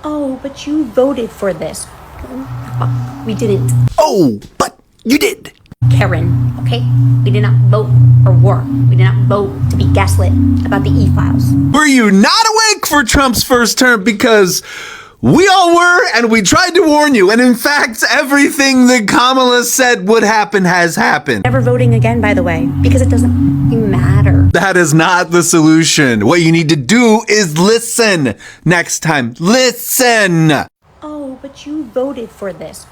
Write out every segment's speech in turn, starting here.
Oh, but you voted for this. We didn't. Oh, but you did. Karen, okay? We did not vote for war. We did not vote to be gaslit about the e-files. Were you not awake for Trump's first term? Because we all were, and we tried to warn you. And in fact, everything that Kamala said would happen has happened. Never voting again, by the way, because it doesn't matter. That is not the solution. What you need to do is listen next time. Listen. Oh, but you voted for this.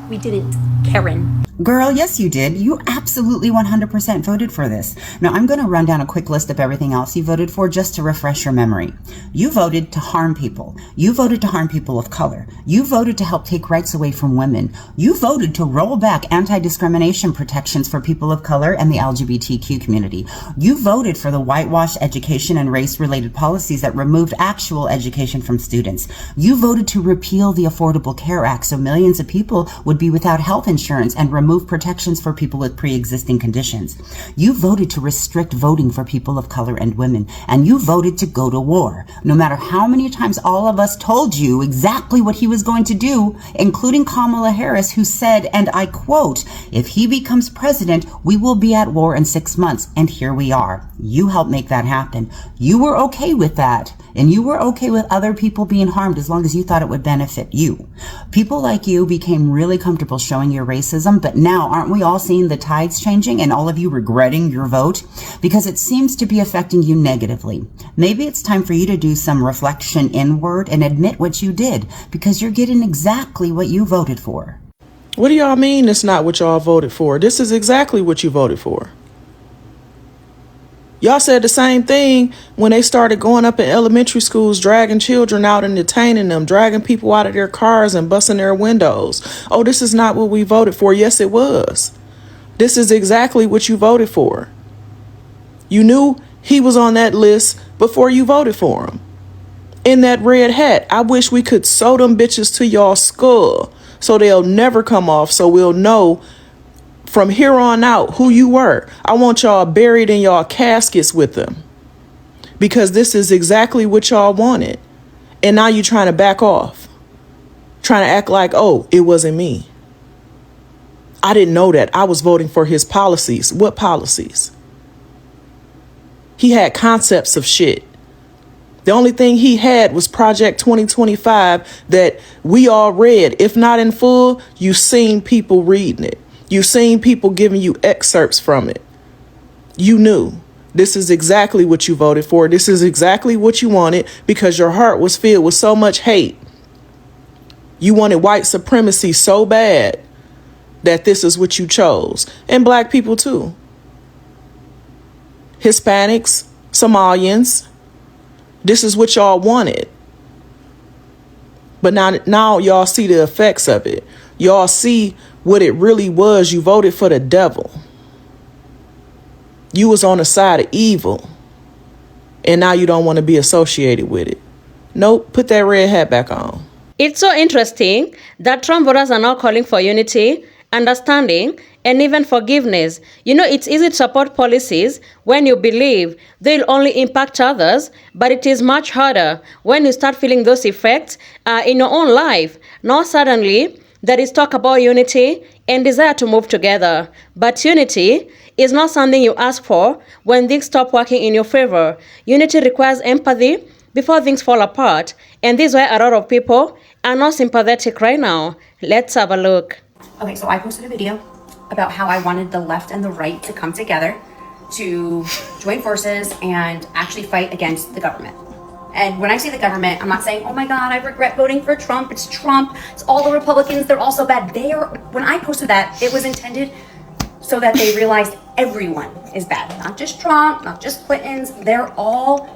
We didn't. Karen. Girl, yes you did. You absolutely 100% voted for this. Now I'm going to run down a quick list of everything else you voted for just to refresh your memory. You voted to harm people. You voted to harm people of color. You voted to help take rights away from women. You voted to roll back anti-discrimination protections for people of color and the LGBTQ community. You voted for the whitewashed education and race-related policies that removed actual education from students. You voted to repeal the Affordable Care Act so millions of people would be without health insurance and remove protections for people with pre-existing conditions. You voted to restrict voting for people of color and women, and you voted to go to war. No matter how many times all of us told you exactly what he was going to do, including Kamala Harris, who said, and I quote, "If he becomes president, we will be at war in 6 months." And here we are. You helped make that happen. You were okay with that. And you were okay with other people being harmed as long as you thought it would benefit you. People like you became really comfortable showing your racism, but now aren't we all seeing the tides changing and all of you regretting your vote? Because it seems to be affecting you negatively. Maybe it's time for you to do some reflection inward and admit what you did, because you're getting exactly what you voted for. What do y'all mean it's not what y'all voted for? This is exactly what you voted for. Y'all said the same thing when they started going up in elementary schools, dragging children out and detaining them, dragging people out of their cars and busting their windows. Oh, this is not what we voted for. Yes, it was. This is exactly what you voted for. You knew he was on that list before you voted for him. In that red hat. I wish we could sew them bitches to y'all skull so they'll never come off, so we'll know from here on out who you were. I want y'all buried in y'all caskets with them, because this is exactly what y'all wanted. And now you're trying to back off, trying to act like, oh, it wasn't me. I didn't know that. I was voting for his policies. What policies? He had concepts of shit. The only thing he had was Project 2025 that we all read. If not in full, you've seen people reading it. You've seen people giving you excerpts from it. You knew this is exactly what you voted for. This is exactly what you wanted, because your heart was filled with so much hate. You wanted white supremacy so bad that this is what you chose. And black people too. Hispanics, Somalians. This is what y'all wanted. But now y'all see the effects of it. Y'all see what it really was. You voted for the devil. You was on the side of evil. And now you don't want to be associated with it. Nope, put that red hat back on. It's so interesting that Trump voters are now calling for unity, understanding, and even forgiveness. You know, it's easy to support policies when you believe they'll only impact others, but it is much harder when you start feeling those effects in your own life. Now suddenly, there is talk about unity and desire to move together. But unity is not something you ask for when things stop working in your favor. Unity requires empathy before things fall apart. And this is why a lot of people are not sympathetic right now. Let's have a look. Okay, so I posted a video about how I wanted the left and the right to come together to join forces and actually fight against the government. And when I say the government, I'm not saying, oh my God, I regret voting for Trump. It's Trump. It's all the Republicans. They're all so bad. When I posted that, it was intended so that they realized everyone is bad. Not just Trump, not just Clintons. They're all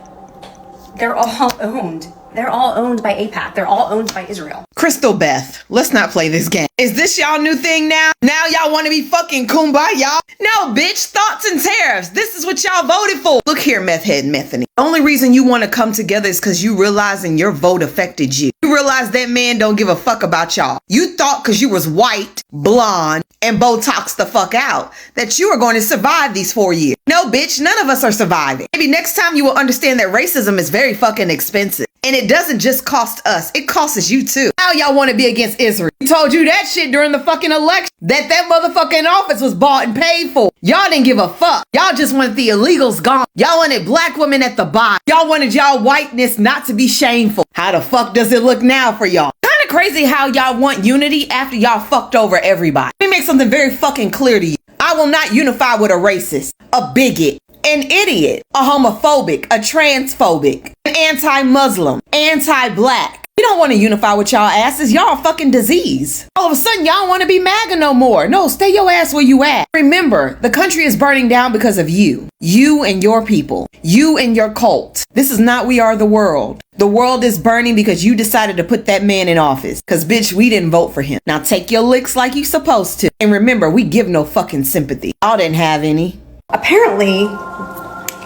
owned. They're all owned by AIPAC. They're all owned by Israel. Crystal Beth, let's not play this game. Is this y'all new thing now? Now y'all want to be fucking kumbaya? No, bitch, thoughts and tariffs. This is what y'all voted for. Look here, meth head Methany. The only reason you want to come together is because you realizing your vote affected you. You realize that man don't give a fuck about y'all. You thought because you was white, blonde, and Botox the fuck out that you are going to survive these 4 years. No, bitch, none of us are surviving. Maybe next time you will understand that racism is very fucking expensive. And it doesn't just cost us, it costs you too. Now y'all want to be against Israel. We told you that shit during the fucking election, that motherfucking office was bought and paid for. Y'all didn't give a fuck. Y'all just wanted the illegals gone. Y'all wanted black women at the bottom. Y'all wanted y'all whiteness not to be shameful. How the fuck does it look now for y'all? Kinda crazy how y'all want unity after y'all fucked over everybody. Let me make something very fucking clear to you. I will not unify with a racist, a bigot, an idiot, a homophobic, a transphobic, an anti-Muslim, anti-black. We don't want to unify with y'all asses. Y'all fucking disease. All of a sudden, y'all want to be MAGA no more. No, stay your ass where you at. Remember, the country is burning down because of you. You and your people. You and your cult. This is not We Are the World. The world is burning because you decided to put that man in office. Cause bitch, we didn't vote for him. Now take your licks like you supposed to. And remember, we give no fucking sympathy. Y'all didn't have any. Apparently,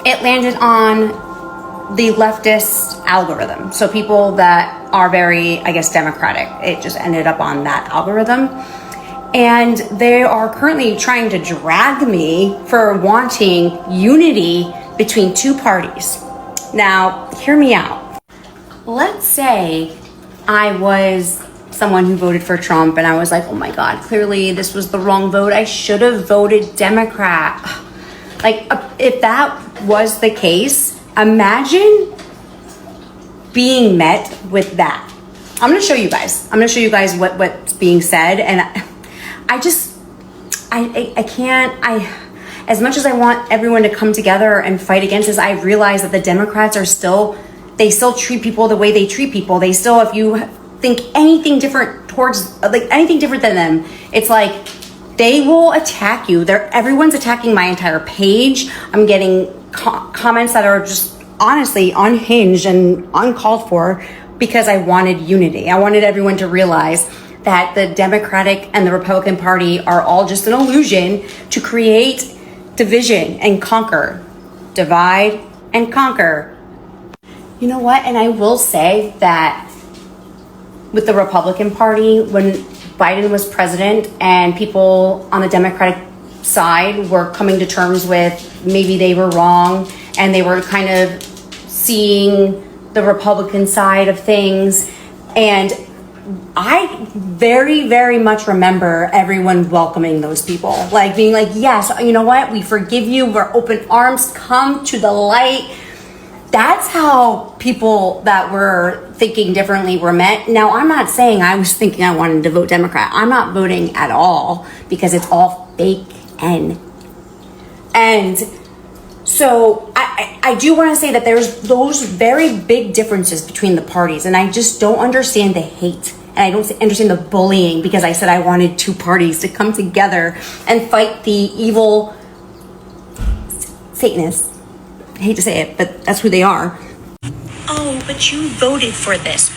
it landed on the leftist algorithm. So people that are very, I guess, democratic. It just ended up on that algorithm. And they are currently trying to drag me for wanting unity between two parties. Now, hear me out. Let's say I was someone who voted for Trump and I was like, oh my God, clearly this was the wrong vote. I should have voted Democrat. Like, if that was the case, imagine being met with that. I'm gonna show you guys. I'm gonna show you guys what's being said. And I can't, as much as I want everyone to come together and fight against this, I realize that the Democrats are still treat people the way they treat people. They still, if you think anything different towards, like anything different than them, it's like, they will attack you. Everyone's attacking my entire page. I'm getting comments that are just honestly unhinged and uncalled for because I wanted unity. I wanted everyone to realize that the Democratic and the Republican Party are all just an illusion to create division and conquer. Divide and conquer. You know what? And I will say that with the Republican Party, when Biden was president and people on the Democratic side were coming to terms with maybe they were wrong and they were kind of seeing the Republican side of things. And I very, very much remember everyone welcoming those people, like being like, yes, you know what? We forgive you. We're open arms. Come to the light. That's how people that were thinking differently were met. Now, I'm not saying I was thinking I wanted to vote Democrat. I'm not voting at all because it's all fake and so I do want to say that there's those very big differences between the parties, and I just don't understand the hate. And I don't understand the bullying because I said I wanted two parties to come together and fight the evil Satanists. I hate to say it, but that's who they are. Oh, but you voted for this.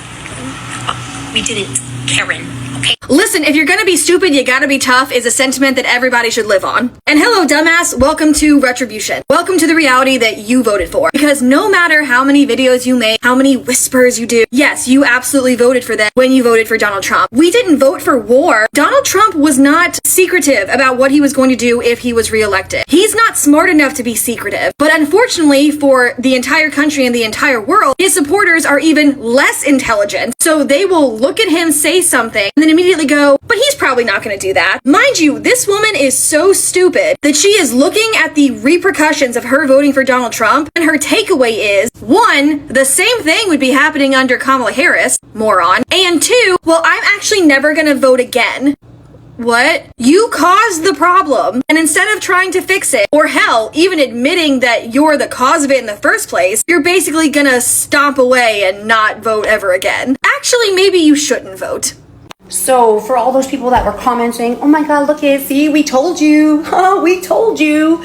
We didn't, Karen. Okay. Listen, if you're gonna be stupid, you gotta be tough is a sentiment that everybody should live on. And hello, dumbass, welcome to Retribution. Welcome to the reality that you voted for. Because no matter how many videos you make, how many whispers you do, yes, you absolutely voted for them when you voted for Donald Trump. We didn't vote for war. Donald Trump was not secretive about what he was going to do if he was reelected. He's not smart enough to be secretive. But unfortunately for the entire country and the entire world, his supporters are even less intelligent. So they will look at him, say something, and then immediately go, but he's probably not going to do that. Mind you, this woman is so stupid that she is looking at the repercussions of her voting for Donald Trump, and her takeaway is, one, the same thing would be happening under Kamala Harris, moron, and two, well, I'm actually never going to vote again. What? You caused the problem, and instead of trying to fix it, or hell, even admitting that you're the cause of it in the first place, you're basically gonna stomp away and not vote ever again. Actually, maybe you shouldn't vote. So for all those people that were commenting, oh my God, look it, see, we told you, oh, we told you.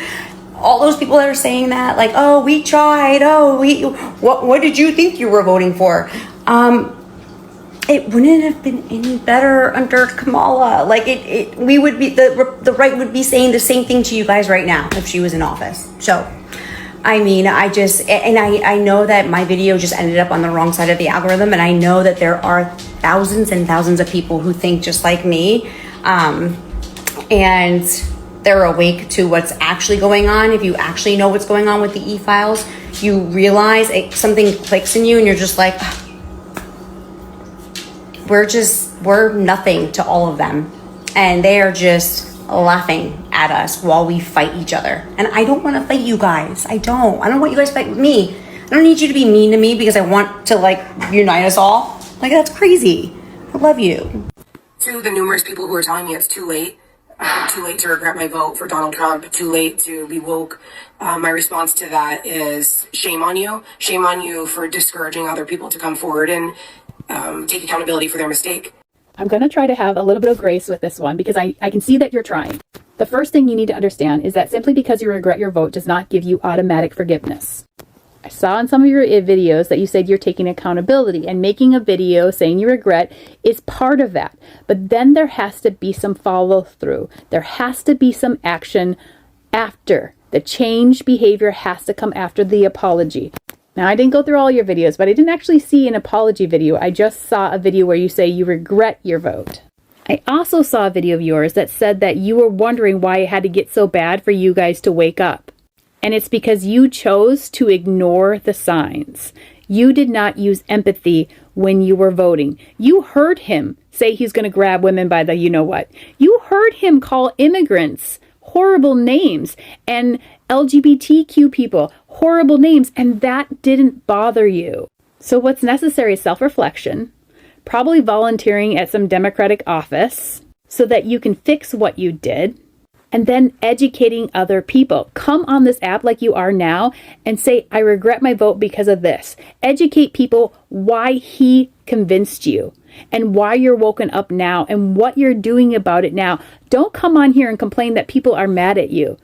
All those people that are saying that, like, oh, we tried, oh, what did you think you were voting for? It wouldn't have been any better under Kamala. Like we would be, the right would be saying the same thing to you guys right now if she was in office. So, I mean, I know that my video just ended up on the wrong side of the algorithm, and I know that there are thousands and thousands of people who think just like me, and they're awake to what's actually going on. If you actually know what's going on with the e-files, you realize something clicks in you and you're just like, we're nothing to all of them. And they are just laughing at us while we fight each other. And I don't want to fight you guys. I don't want you guys to fight with me. I don't need you to be mean to me because I want to like unite us all. Like, that's crazy. I love you. To the numerous people who are telling me it's too late to regret my vote for Donald Trump, too late to be woke, my response to that is shame on you. Shame on you for discouraging other people to come forward and take accountability for their mistake. I'm going to try to have a little bit of grace with this one because I can see that you're trying. The first thing you need to understand is that simply because you regret your vote does not give you automatic forgiveness. I saw in some of your videos that you said you're taking accountability, and making a video saying you regret is part of that. But then there has to be some follow through. There has to be some action after. The changed behavior has to come after the apology. Now, I didn't go through all your videos, but I didn't actually see an apology video. I just saw a video where you say you regret your vote. I also saw a video of yours that said that you were wondering why it had to get so bad for you guys to wake up. And it's because you chose to ignore the signs. You did not use empathy when you were voting. You heard him say he's going to grab women by the you-know-what. You heard him call immigrants horrible names and LGBTQ people horrible names, and that didn't bother you. So what's necessary is self-reflection, probably volunteering at some Democratic office so that you can fix what you did, and then educating other people. Come on this app like you are now and say, I regret my vote because of this. Educate people why he convinced you and why you're woken up now and what you're doing about it now. Don't come on here and complain that people are mad at you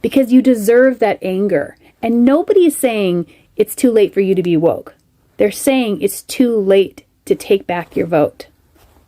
because you deserve that anger. And nobody is saying it's too late for you to be woke. They're saying it's too late to take back your vote.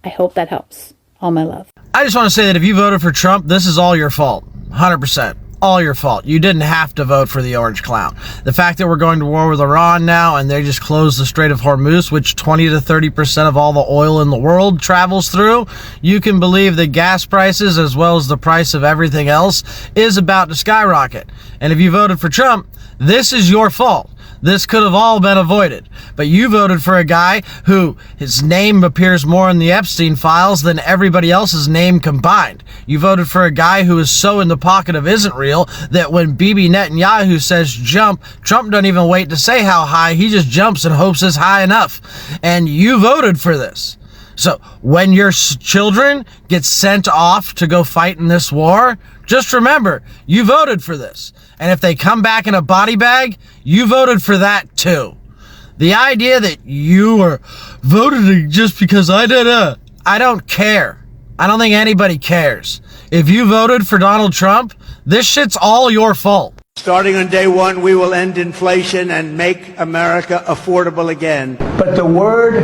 I hope that helps. All my love. I just want to say that if you voted for Trump, this is all your fault. 100%. All your fault. You didn't have to vote for the orange clown. The fact that we're going to war with Iran now and they just closed the Strait of Hormuz, which 20 to 30% of all the oil in the world travels through, you can believe that gas prices, as well as the price of everything else, is about to skyrocket. And if you voted for Trump, this is your fault. This could have all been avoided. But you voted for a guy who his name appears more in the Epstein files than everybody else's name combined. You voted for a guy who is so in the pocket of isn't real that when Bibi Netanyahu says jump, Trump doesn't even wait to say how high. He just jumps and hopes it's high enough. And you voted for this. So when your children get sent off to go fight in this war, just remember, you voted for this. And if they come back in a body bag, you voted for that too. The idea that you are voted just because I don't care. I don't think anybody cares. If you voted for Donald Trump, this shit's all your fault. Starting on day one, we will end inflation and make America affordable again. But the word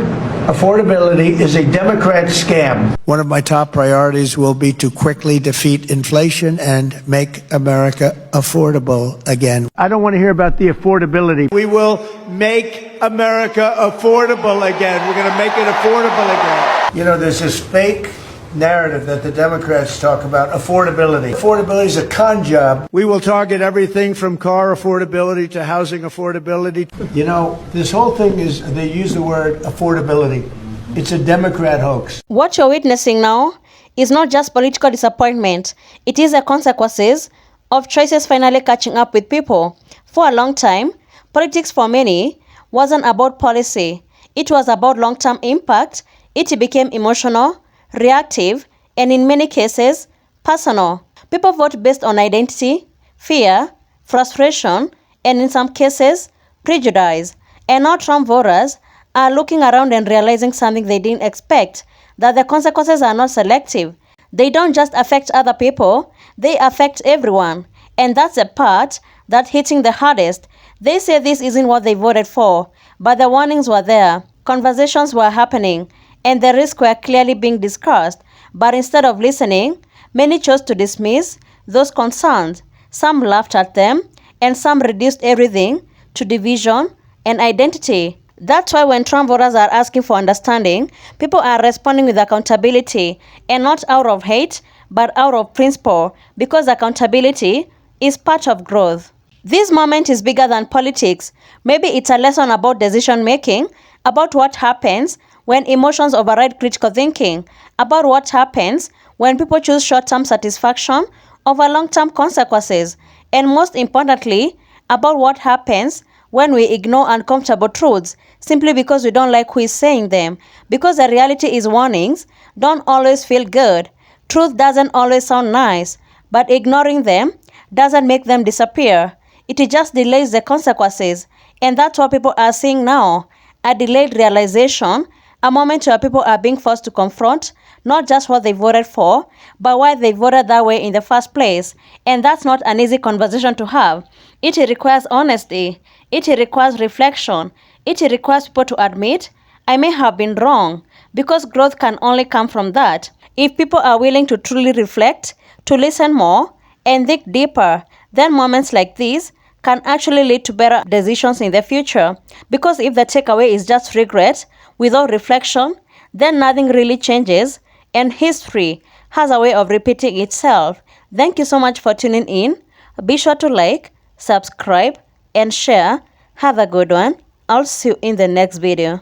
affordability is a Democrat scam. One of my top priorities will be to quickly defeat inflation and make America affordable again. I don't want to hear about the affordability. We will make America affordable again. We're going to make it affordable again. You know, there's this fake narrative that the Democrats talk about, affordability. Affordability is a con job. We will target everything from car affordability to housing affordability. You know, this whole thing is, they use the word affordability. It's a Democrat hoax. What you're witnessing now is not just political disappointment. It is the consequences of choices finally catching up with people. For a long time, politics for many wasn't about policy. It was about long-term impact. It became emotional, reactive, and in many cases, personal. People vote based on identity, fear, frustration, and in some cases, prejudice. And now Trump voters are looking around and realizing something they didn't expect, that the consequences are not selective. They don't just affect other people, they affect everyone. And that's the part that's hitting the hardest. They say this isn't what they voted for, but the warnings were there, conversations were happening, and the risks were clearly being discussed. But instead of listening, many chose to dismiss those concerns. Some laughed at them, and some reduced everything to division and identity. That's why when Trump voters are asking for understanding, people are responding with accountability, and not out of hate, but out of principle, because accountability is part of growth. This moment is bigger than politics. Maybe it's a lesson about decision making, about what happens when emotions override critical thinking about what happens when people choose short-term satisfaction over long-term consequences, and most importantly, about what happens when we ignore uncomfortable truths simply because we don't like who is saying them, because the reality is warnings don't always feel good. Truth doesn't always sound nice, but ignoring them doesn't make them disappear. It just delays the consequences, and that's what people are seeing now, a delayed realization, a moment where people are being forced to confront not just what they voted for, but why they voted that way in the first place. And that's not an easy conversation to have. It requires honesty. It requires reflection. It requires people to admit, I may have been wrong, because growth can only come from that. If people are willing to truly reflect, to listen more, and dig deeper, then moments like these can actually lead to better decisions in the future. Because if the takeaway is just regret without reflection, then nothing really changes, and history has a way of repeating itself. Thank you so much for tuning in. Be sure to like, subscribe, and share. Have a good one. I'll see you in the next video.